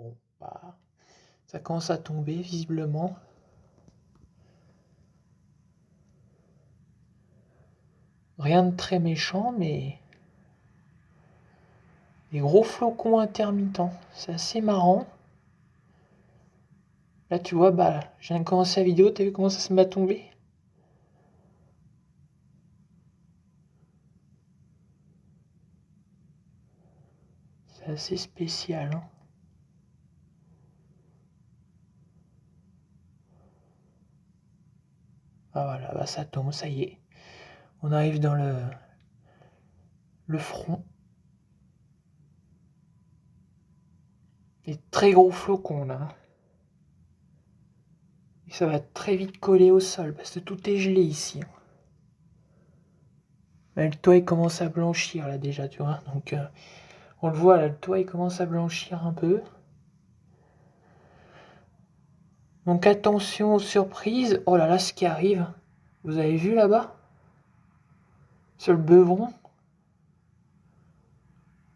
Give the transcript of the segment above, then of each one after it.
Bon, bah, ça commence à tomber visiblement. Rien de très méchant, mais des gros flocons intermittents. C'est assez marrant. Là, tu vois, bah, je viens de commencer la vidéo. T'as vu comment ça se met à tomber? C'est assez spécial, hein. Ah voilà, bah ça tombe, ça y est. On arrive dans le front. Des très gros flocons là. Et ça va très vite coller au sol parce que tout est gelé ici. Mais le toit il commence à blanchir là déjà, tu vois. Donc on le voit là, le toit il commence à blanchir un peu. Donc attention aux surprises. Oh là là, ce qui arrive. Vous avez vu là-bas? Sur le beuvron?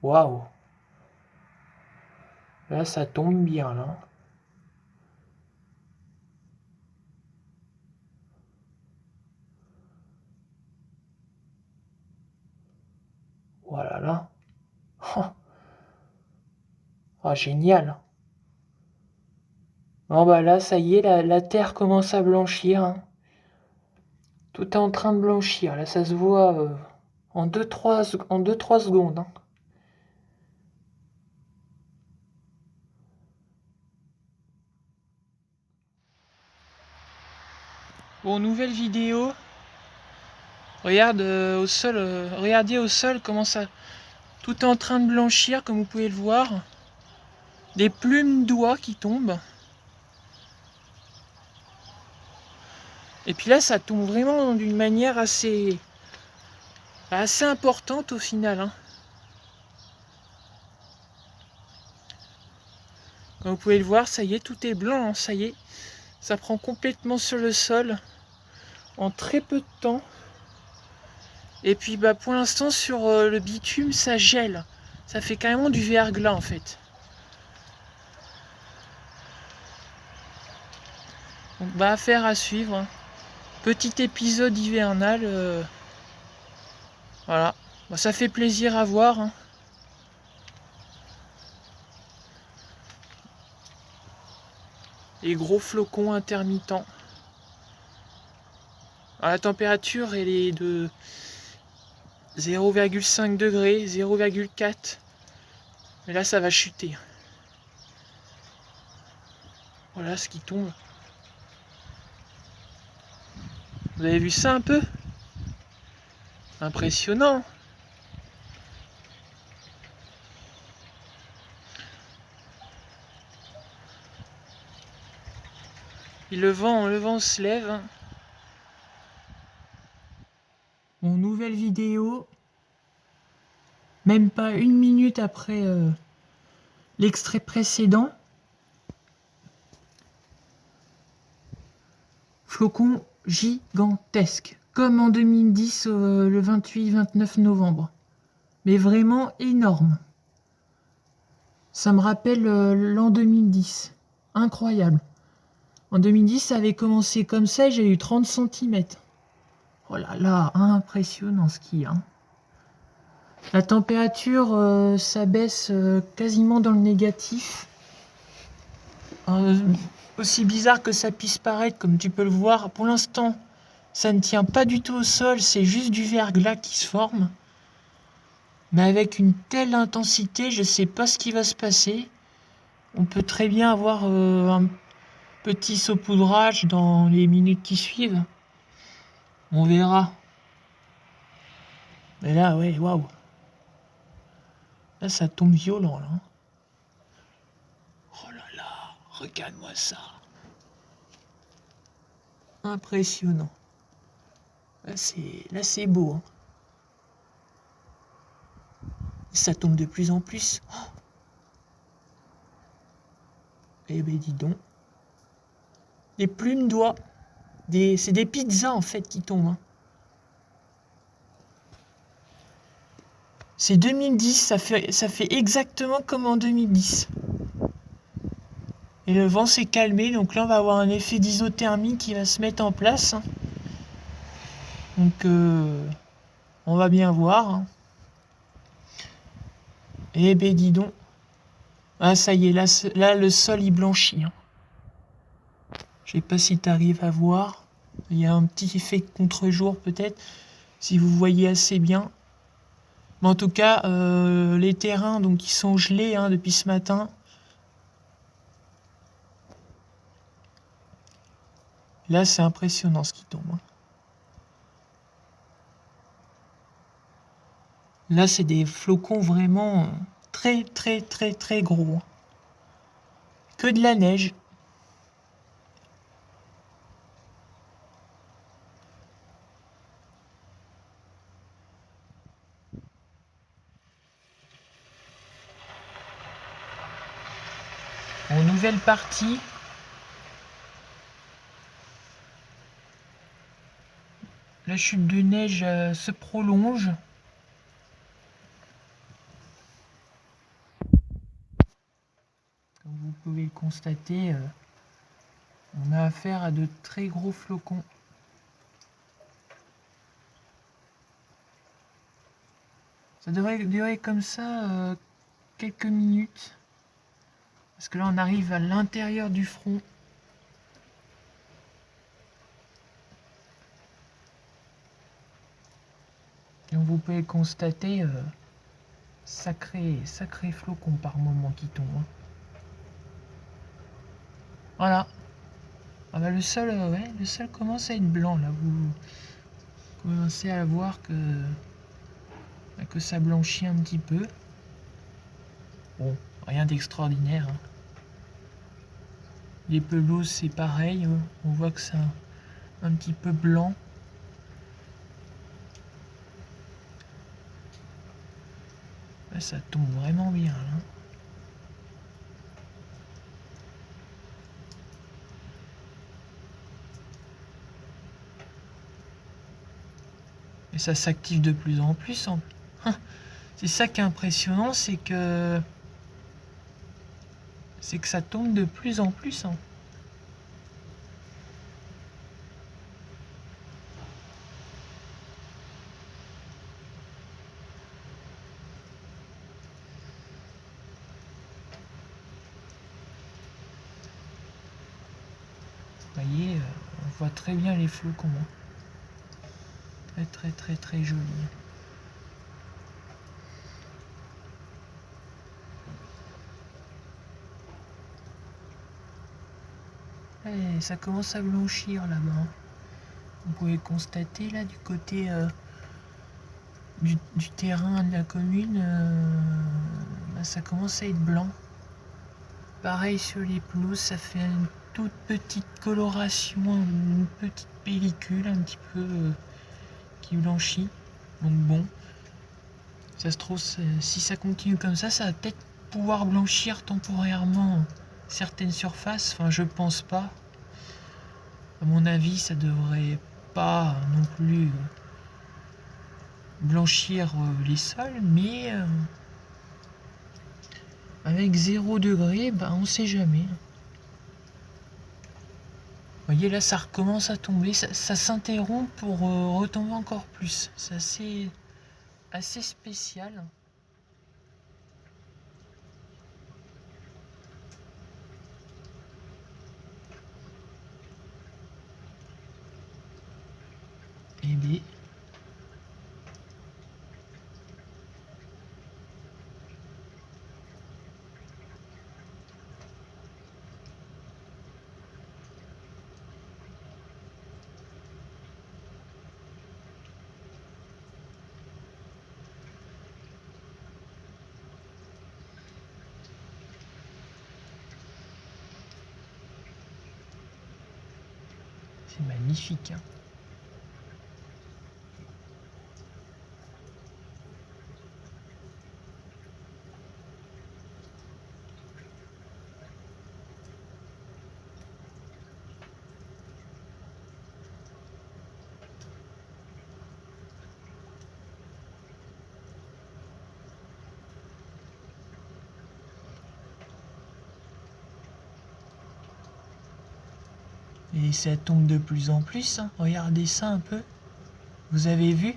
Waouh! Là, ça tombe bien, là. Voilà, là. Oh, oh, génial. Bon, bah là, ça y est, la terre commence à blanchir, hein. Tout est en train de blanchir. Là, ça se voit en 2-3 secondes, hein. Bon, nouvelle vidéo. Regarde au sol, regardez au sol comment ça. Tout est en train de blanchir, comme vous pouvez le voir. Des plumes d'oies qui tombent. Et puis là, ça tombe vraiment d'une manière assez importante au final, hein. Comme vous pouvez le voir, ça y est, tout est blanc, hein, ça y est. Ça prend complètement sur le sol en très peu de temps. Et puis bah, pour l'instant, sur le bitume, ça gèle. Ça fait carrément du verglas en fait. Donc bah, affaire à suivre, hein. Petit épisode hivernal. Voilà. Bah, ça fait plaisir à voir, hein. Les gros flocons intermittents. Alors, la température, elle est de 0,5 degrés, 0,4. Mais là, ça va chuter. Voilà ce qui tombe. Vous avez vu ça un peu? Impressionnant. Et le vent se lève. Mon nouvelle vidéo, même pas une minute après l'extrait précédent. Flocon gigantesque, comme en 2010 le 28-29 novembre. Mais vraiment énorme. Ça me rappelle l'an 2010. Incroyable. En 2010, ça avait commencé comme ça et j'ai eu 30 cm. Oh là là, impressionnant ce qu'il y a. La température s'abaisse quasiment dans le négatif. Aussi bizarre que ça puisse paraître, comme tu peux le voir, pour l'instant, ça ne tient pas du tout au sol, c'est juste du verglas qui se forme. Mais avec une telle intensité, je ne sais pas ce qui va se passer. On peut très bien avoir un petit saupoudrage dans les minutes qui suivent. On verra. Mais là, ouais, waouh. Là, ça tombe violent, là. Oh là là, regarde-moi ça. Impressionnant. Là, c'est beau, hein. Ça tombe de plus en plus. Oh. Eh ben, dis donc. Des plumes d'oies. C'est des pizzas, en fait, qui tombent, hein. C'est 2010, ça fait exactement comme en 2010. Et le vent s'est calmé, donc là on va avoir un effet d'isothermie qui va se mettre en place. Donc on va bien voir. Hein. Eh ben dis donc. Ah ça y est, là le sol il blanchit. Hein. Je sais pas si tu arrives à voir. Il y a un petit effet de contre-jour peut-être, si vous voyez assez bien. Mais en tout cas, les terrains donc ils sont gelés hein, depuis ce matin. Là c'est impressionnant ce qui tombe. Hein. Là c'est des flocons vraiment très très très très gros. Hein. Que de la neige. En nouvelle partie, la chute de neige se prolonge. Comme vous pouvez le constater, on a affaire à de très gros flocons. Ça devrait durer comme ça quelques minutes. Parce que là on arrive à l'intérieur du front. Et vous pouvez le constater, sacré flocon par moment qui tombe. Hein. Voilà. Ah bah le sol commence à être blanc là. Vous commencez à voir que ça blanchit un petit peu. Bon, rien d'extraordinaire. Hein. Les pelouses c'est pareil, on voit que c'est un petit peu blanc. Là, ça tombe vraiment bien là. Et ça s'active de plus en plus. C'est ça qui est impressionnant, c'est que ça tombe de plus en plus. Hein. Vous voyez, on voit très bien les flocons. Hein. Très très très très joli. Et ça commence à blanchir là-bas. Vous pouvez constater là du côté du terrain de la commune, là, ça commence à être blanc. Pareil sur les pelouses, ça fait une toute petite coloration, une petite pellicule un petit peu qui blanchit. Donc bon, ça se trouve, si ça continue comme ça va peut-être pouvoir blanchir temporairement certaines surfaces. Enfin, je pense pas. À mon avis, ça devrait pas non plus blanchir les sols, mais avec 0 degré, bah, on sait jamais. Vous voyez là, ça recommence à tomber, ça s'interrompt pour retomber encore plus. C'est assez spécial. Et bien, c'est magnifique. Hein. Et ça tombe de plus en plus, hein. Regardez ça un peu. Vous avez vu?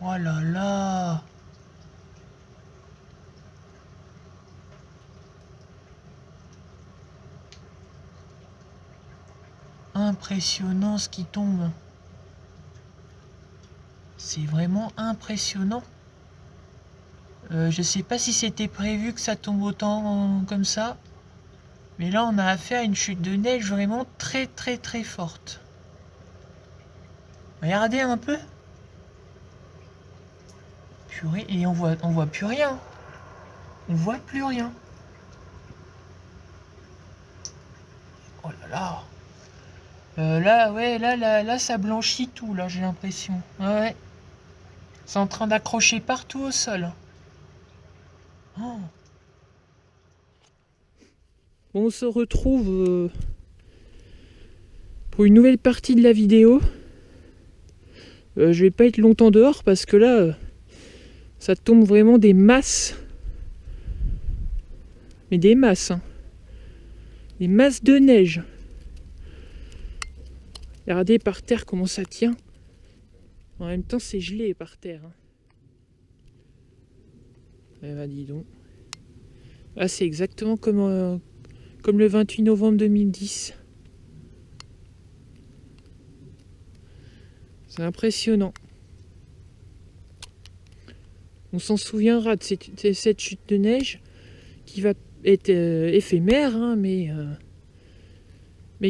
Oh là là! Impressionnant ce qui tombe. C'est vraiment impressionnant. Je sais pas si c'était prévu que ça tombe autant comme ça. Mais là, on a affaire à une chute de neige vraiment très très très forte. Regardez un peu. Purée, et on voit plus rien. On voit plus rien. Oh là là. Là, ouais, là, ça blanchit tout, là, j'ai l'impression. Ouais. C'est en train d'accrocher partout au sol. Oh. Bon, on se retrouve pour une nouvelle partie de la vidéo. Je vais pas être longtemps dehors parce que là, ça tombe vraiment des masses. Mais des masses, hein. Des masses de neige. Regardez par terre comment ça tient. En même temps, c'est gelé par terre. Hein. Eh ben, dis donc. Là, c'est exactement comme le 28 novembre 2010. C'est impressionnant. On s'en souviendra de cette chute de neige qui va être éphémère, hein, mais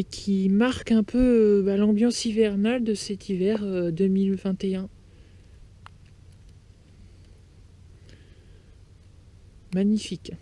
qui marque un peu l'ambiance hivernale de cet hiver 2021. Magnifique.